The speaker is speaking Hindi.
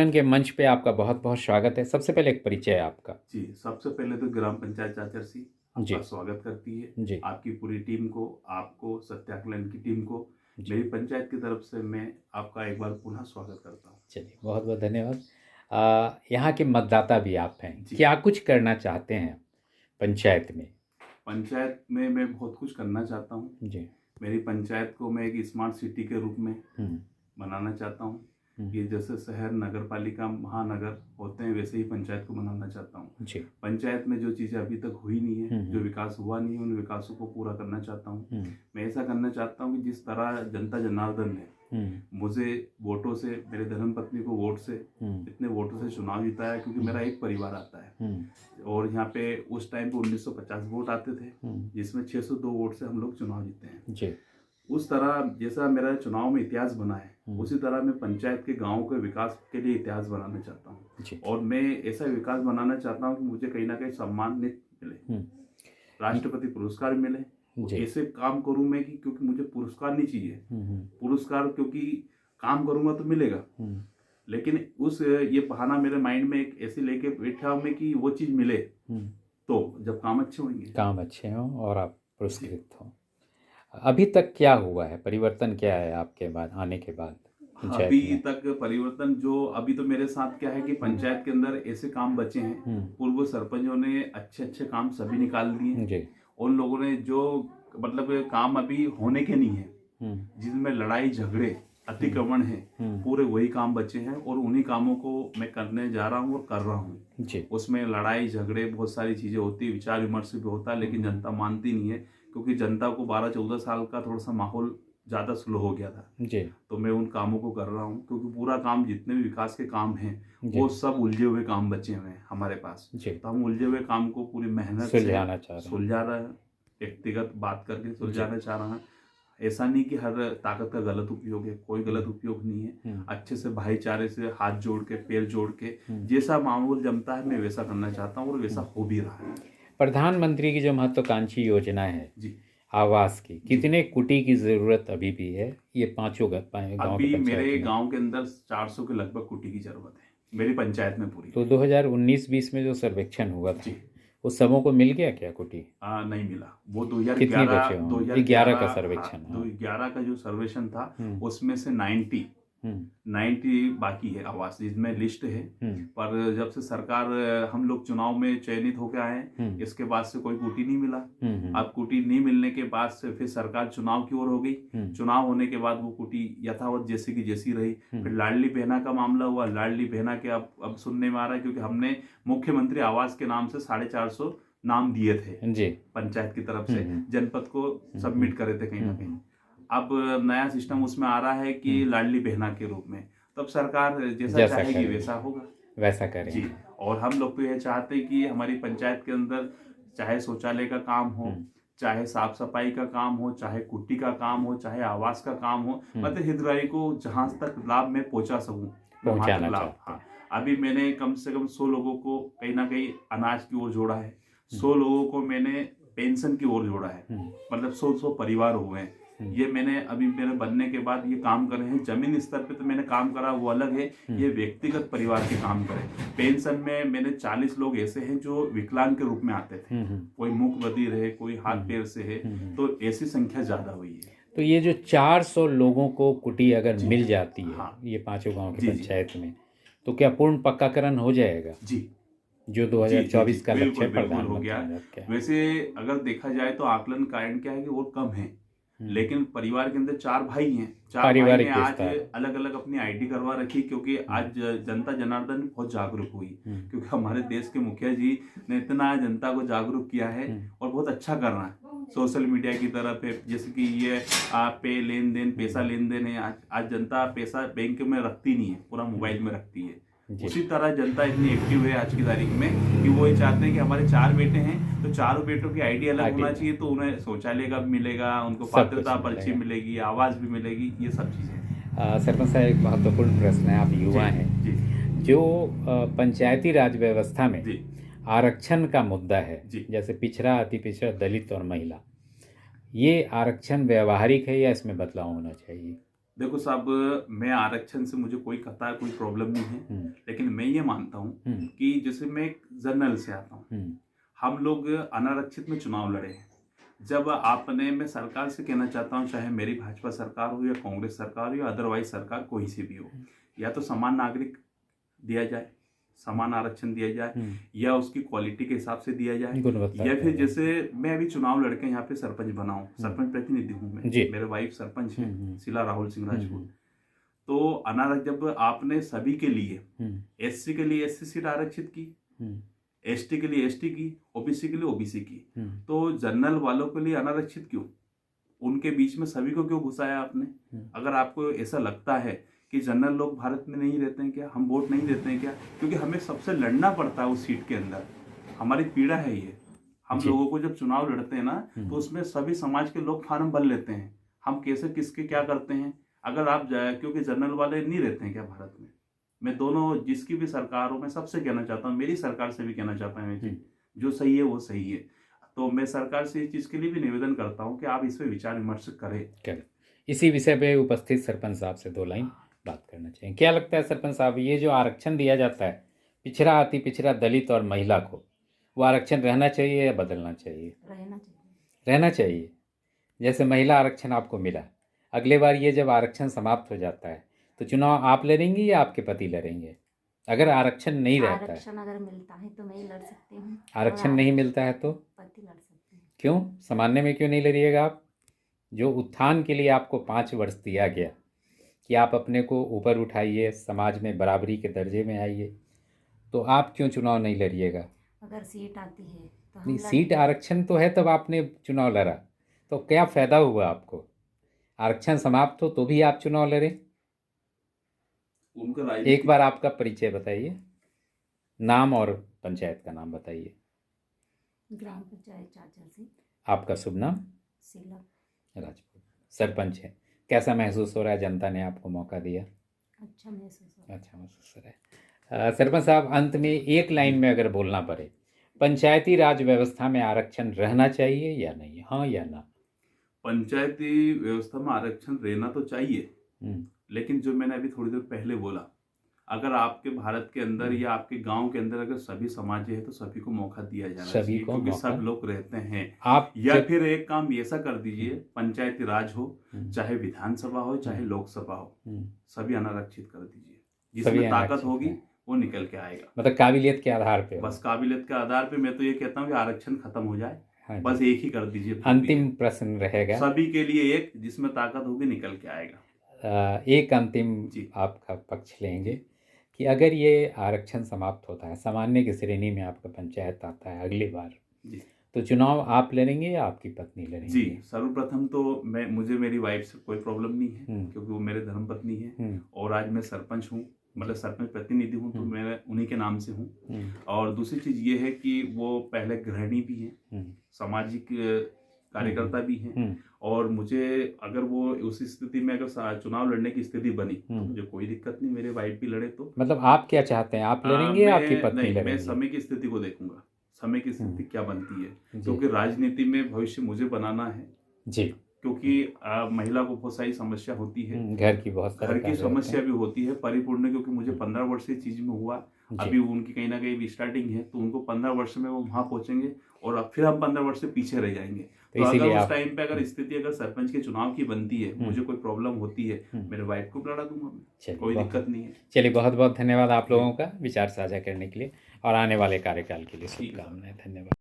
आकलन के मंच पे आपका बहुत बहुत स्वागत है। सबसे पहले एक परिचय आपका। जी, सबसे पहले तो ग्राम पंचायत चाचरसी आपका जी। स्वागत करती है। जी। आपकी पूरी टीम को, आपको, सत्य आकलन की टीम को जी। मेरी पंचायत की तरफ से मैं आपका एक बार पुनः स्वागत करता हूँ। चलिए, बहुत बहुत धन्यवाद। यहाँ के मतदाता भी आप हैं, जी। क्या कुछ करना चाहते हैं पंचायत में? पंचायत में मैं बहुत कुछ करना चाहता हूँ। जी। मेरी पंचायत को मैं एक स्मार्ट सिटी के रूप में हम्म। बनाना चाहता हूँ। हम्म। ये जैसे शहर, नगर पालिका, महानगर होते हैं, वैसे ही पंचायत को बनाना चाहता हूँ। जी। पंचायत में जो चीज़ें अभी तक हुई नहीं है, हम्म। जो विकास हुआ नहीं है, उन विकासों को पूरा करना चाहता हूँ। हम्म। मैं ऐसा करना चाहता हूँ कि जिस तरह जनता जनार्दन ने मुझे वोटों से, मेरे धर्मपत्नी को वोट से, इतने वोटों से चुनाव जिताया, क्योंकि मेरा एक परिवार आता है और यहाँ पे उस टाइम पे 1950 वोट आते थे, जिसमें 602 वोट से हम लोग चुनाव जीते हैं। जी। उस तरह जैसा मेरा चुनाव में इतिहास बना है, उसी तरह मैं पंचायत के गाँव के विकास के लिए इतिहास बनाना चाहता हूँ। और मैं ऐसा विकास बनाना चाहता हूँ कि मुझे कहीं ना कहीं सम्मानित मिले, राष्ट्रपति पुरस्कार मिले। ऐसे काम करूं मैं कि क्योंकि मुझे पुरस्कार नहीं चाहिए, पुरस्कार क्योंकि काम करूंगा तो मिलेगा, लेकिन उस ये बहाना मेरे माइंड में एक ऐसे लेके बैठा हूं मैं कि वो चीज मिले, तो जब काम अच्छे होंगे, काम अच्छे हों और आप पुरस्कृत हों। अभी तक क्या हुआ है, परिवर्तन क्या है आपके बाद, आने के बाद पंचायत अभी में? तक परिवर्तन जो अभी तो मेरे साथ क्या है कि पंचायत के अंदर ऐसे काम बचे हैं, पूर्व सरपंचों ने अच्छे अच्छे काम सभी निकाल दिए। जी। उन लोगों ने जो मतलब काम अभी होने के नहीं है, जिनमें लड़ाई झगड़े अतिक्रमण है, पूरे वही काम बचे हैं और उन्हीं कामों को मैं करने जा रहा हूँ और कर रहा हूँ। उसमें लड़ाई झगड़े बहुत सारी चीजें होती है, विचार विमर्श भी होता है, लेकिन जनता मानती नहीं है, क्योंकि जनता को 12-14 साल का थोड़ा सा माहौल ज्यादा स्लो हो गया था। जी। तो मैं उन कामों को कर रहा हूँ, क्योंकि पूरा काम, जितने भी विकास के काम हैं, वो सब उलझे हुए काम बचे हुए हैं हमारे पास। तो हम उलझे हुए काम को पूरी मेहनत से सुलझा रहे हैं, व्यक्तिगत बात करके सुलझाना चाह रहा है। ऐसा नहीं कि हर ताकत का गलत उपयोग है, कोई गलत उपयोग नहीं है। अच्छे से भाईचारे से हाथ जोड़ के, पैर जोड़ के, जैसा माहौल जमता है मैं वैसा करना चाहता हूँ और वैसा हो भी रहा है। प्रधानमंत्री की जो महत्वाकांक्षी योजना है जी, आवास की, कितने कुटी की जरूरत अभी भी है ये पांचों गांव अभी के मेरे पंचायत में? गांव के अंदर 400 के लगभग कुटी की जरूरत है, मेरी पंचायत में पूरी। तो 2019-20 में जो सर्वेक्षण हुआ था, उस सबों को मिल गया क्या कुटी? नहीं मिला। वो कितनी बचे 2011 होंगे? 2011 का सर्वेक्षण। 2011 का जो सर्वेक्षण था, उसमें से 90 बाकी है आवास, जिसमें लिस्ट है। पर जब से सरकार, हम लोग चुनाव में चयनित होकर आए, इसके बाद से कोई कुटी नहीं मिला। अब कुटी नहीं मिलने के बाद से फिर सरकार चुनाव की ओर हो गई। चुनाव होने के बाद वो कुटी यथावत जैसी की जैसी रही। फिर लाडली बहना का मामला हुआ। लाडली बहना के अब सुनने में आ रहा है, क्योंकि हमने मुख्यमंत्री आवास के नाम से 450 नाम दिए थे जी पंचायत की तरफ से, जनपद को सबमिट करे थे कहीं ना कहीं। अब नया सिस्टम उसमें आ रहा है कि लाडली बहना के रूप में, तब सरकार जैसा चाहेगी वैसा होगा, वैसा करें जी। और हम लोग तो यह चाहते हैं कि हमारी पंचायत के अंदर चाहे शौचालय का काम हो, चाहे साफ सफाई का काम हो, चाहे कुट्टी का काम हो, चाहे आवास का काम हो, मतलब हितग्राही को जहां तक लाभ में पहुंचा सकूं, वहां तक लाभ। हाँ, अभी मैंने कम से कम 100 लोगों को कहीं ना कहीं अनाज की ओर जोड़ा है, 100 लोगों को मैंने पेंशन की ओर जोड़ा है, मतलब 100 परिवार हुए हैं। ये मैंने अभी मेरे बनने के बाद ये काम करे हैं। जमीन स्तर पे तो मैंने काम करा वो अलग है, ये व्यक्तिगत परिवार के काम करे। पेंशन में मैंने 40 लोग ऐसे हैं जो विकलांग के रूप में आते थे, कोई मुख बधिर है, कोई हाथ पैर से है, तो ऐसी संख्या ज्यादा हुई है। तो ये जो 400 लोगों को कुटी अगर मिल जाती है, हाँ, ये पांचों गांव की पंचायत में, तो क्या पूर्ण पक्काकरण हो जाएगा? जी, जो 2024 का लक्ष्य हो गया। वैसे अगर देखा जाए तो आकलन कारण क्या है कि वो कम है, लेकिन परिवार के अंदर 4 भाई हैं, 4 भाई ने आज अलग अलग अपनी आईडी करवा रखी, क्योंकि आज जनता जनार्दन बहुत जागरूक हुई, क्योंकि हमारे देश के मुखिया जी ने इतना जनता को जागरूक किया है और बहुत अच्छा कर रहा है। सोशल मीडिया की तरफ है, जैसे कि ये पे लेन देन, पैसा लेन देन है, आज जनता पैसा बैंक में रखती नहीं है, पूरा मोबाइल में रखती है। उसी तरह जनता इतनी एक्टिव है आज की तारीख में कि वो ये चाहते हैं कि हमारे 4 बेटे हैं, तो चारों बेटों की आईडी अलग होना चाहिए, तो उन्हें शौचालय का मिलेगा, उनको पात्रता पर्ची मिलेगी, आवास भी मिलेगी, ये सब चीजें। सरपंच साहब, एक महत्वपूर्ण प्रश्न है, आप युवा हैं, जो पंचायती राज व्यवस्था में आरक्षण का मुद्दा है, जैसे पिछड़ा, अति पिछड़ा, दलित और महिला, ये आरक्षण व्यवहारिक है या इसमें बदलाव होना चाहिए? देखो साहब, मैं आरक्षण से मुझे कोई कतई कोई प्रॉब्लम नहीं है, लेकिन मैं ये मानता हूँ कि जैसे मैं एक जनरल से आता हूँ, हम लोग अनारक्षित में चुनाव लड़े हैं। जब आपने, मैं सरकार से कहना चाहता हूँ, चाहे मेरी भाजपा सरकार हो या कांग्रेस सरकार हो या अदरवाइज सरकार कोई सी भी हो, या तो समान नागरिक दिया जाए, समान आरक्षण दिया जाए, या उसकी क्वालिटी के हिसाब से दिया जाए, या फिर जैसे मैं अभी चुनाव लड़के यहाँ पे सरपंच बना हूँ, सरपंच प्रतिनिधि हूँ मैं, मेरे वाइफ सरपंच है शिला राहुल सिंह राजपूत। तो अनारक्षित जब आपने सभी के लिए, एससी के लिए एससी सीट आरक्षित की, एसटी के लिए एसटी की, ओबीसी के लिए ओबीसी की, तो जनरल वालों के लिए अनारक्षित क्यों? उनके बीच में सभी को क्यों घुसाया आपने? अगर आपको ऐसा लगता है कि जनरल लोग भारत में नहीं रहते हैं क्या, हम वोट नहीं देते हैं क्या? क्योंकि हमें सबसे लड़ना पड़ता है उस सीट के अंदर, हमारी पीड़ा है ये। हम लोगों को जब चुनाव लड़ते हैं ना, तो उसमें सभी समाज के लोग फार्म भर लेते हैं, हम कैसे किसके क्या करते हैं। अगर आप जाए, क्योंकि जनरल वाले नहीं रहते हैं क्या भारत में? मैं दोनों जिसकी भी सरकार हो, मैं सबसे कहना चाहता हूँ, मेरी सरकार से भी कहना चाहता हूँ, जो सही है वो सही है। तो मैं सरकार से इस चीज़ के लिए भी निवेदन करता हूँ कि आप इस पर विचार विमर्श करें। इसी विषय पे उपस्थित सरपंच साहब से 2 लाइन बात करना चाहिए। क्या लगता है सरपंच साहब, ये जो आरक्षण दिया जाता है पिछड़ा, अति पिछड़ा, दलित और महिला को, वो आरक्षण रहना चाहिए या बदलना चाहिए? रहना चाहिए। जैसे महिला आरक्षण आपको मिला, अगले बार ये जब आरक्षण समाप्त हो जाता है तो चुनाव आप लड़ेंगे या आपके पति लड़ेंगे? अगर आरक्षण नहीं रहता है, आरक्षण अगर मिलता है तो मैं लड़ सकती हूँ, आरक्षण नहीं मिलता है तो पति लड़ सकते हैं। क्यों? सामान्य में क्यों नहीं लड़िएगा आप? जो उत्थान के लिए आपको 5 वर्ष दिया गया कि आप अपने को ऊपर उठाइए, समाज में बराबरी के दर्जे में आइए, तो आप क्यों चुनाव नहीं लड़िएगा? अगर सीट आती है तो नहीं, सीट आरक्षण तो है तब आपने चुनाव लड़ा, तो क्या फ़ायदा हुआ आपको? आरक्षण समाप्त हो तो भी आप चुनाव लड़ें? एक बार आपका परिचय बताइए, नाम और पंचायत का नाम बताइए। ग्राम पंचायत चाचा से। आपका शुभ नाम? शिला राजपूत, सरपंच है। कैसा महसूस हो रहा है, जनता ने आपको मौका दिया? अच्छा महसूस हो रहा है। सरपंच साहब, अंत में एक लाइन में अगर बोलना पड़े, पंचायती राज व्यवस्था में आरक्षण रहना चाहिए या नहीं, हाँ या ना? पंचायती व्यवस्था में आरक्षण रहना तो चाहिए, लेकिन जो मैंने अभी थोड़ी देर पहले बोला, अगर आपके भारत के अंदर या आपके गांव के अंदर अगर सभी समाज है तो सभी को मौका दिया जाना चाहिए, क्योंकि सब लोग रहते हैं। आप या फिर एक काम ऐसा कर दीजिए, पंचायती राज हो, चाहे विधानसभा हो चाहे लोकसभा हो, सभी अनारक्षित कर दीजिए। जिसमें ताकत होगी वो निकल के आएगा, मतलब काबिलियत के आधार पे। बस काबिलियत के आधार पे मैं तो ये कहता हूँ कि आरक्षण खत्म हो जाए, बस एक ही कर दीजिए। अंतिम प्रश्न रहेगा सभी के लिए, एक जिसमें ताकत होगी निकल के आएगा। एक अंतिम आपका पक्ष लेंगे कि अगर ये आरक्षण समाप्त होता है, सामान्य की श्रेणी में आपका पंचायत आता है अगली बार, तो चुनाव आप लड़ेंगे या आपकी पत्नी लड़ेंगी? जी, सर्वप्रथम तो मुझे मेरी वाइफ से कोई प्रॉब्लम नहीं है, क्योंकि वो मेरे धर्मपत्नी है, और आज मैं सरपंच हूँ, मतलब सरपंच प्रतिनिधि हूँ, तो मैं उन्हीं के नाम से हूँ। और दूसरी चीज ये है कि वो पहले गृहिणी भी हैं, सामाजिक कार्यकर्ता भी हैं, और मुझे अगर वो उस स्थिति में अगर चुनाव लड़ने की स्थिति बनी तो मुझे कोई दिक्कत नहीं, मेरे वाइफ भी लड़े तो। मतलब आप क्या चाहते हैं, आप लड़ेंगे या आपकी पत्नी लड़ेंगी? मैं समय की स्थिति को देखूंगा, समय की स्थिति क्या बनती है, क्योंकि राजनीति में भविष्य मुझे बनाना है जी, क्योंकि महिला को बहुत सारी समस्या होती है, घर की समस्या भी होती है परिपूर्ण, क्योंकि मुझे 15 वर्ष से चीज में हुआ, अभी उनकी कहीं ना कहीं भी स्टार्टिंग है, तो उनको 15 वर्ष में वो वहां पहुंचेंगे और अब फिर हम 15 वर्ष से पीछे रह जाएंगे। तो अगर उस टाइम पे अगर स्थिति अगर सरपंच के चुनाव की बनती है, मुझे कोई प्रॉब्लम होती है, मेरे वाइफ को लड़ा दूंगा मैं, कोई दिक्कत नहीं है। चलिए, बहुत बहुत धन्यवाद आप लोगों का विचार साझा करने के लिए और आने वाले कार्यकाल के लिए शुभकामनाएं। धन्यवाद।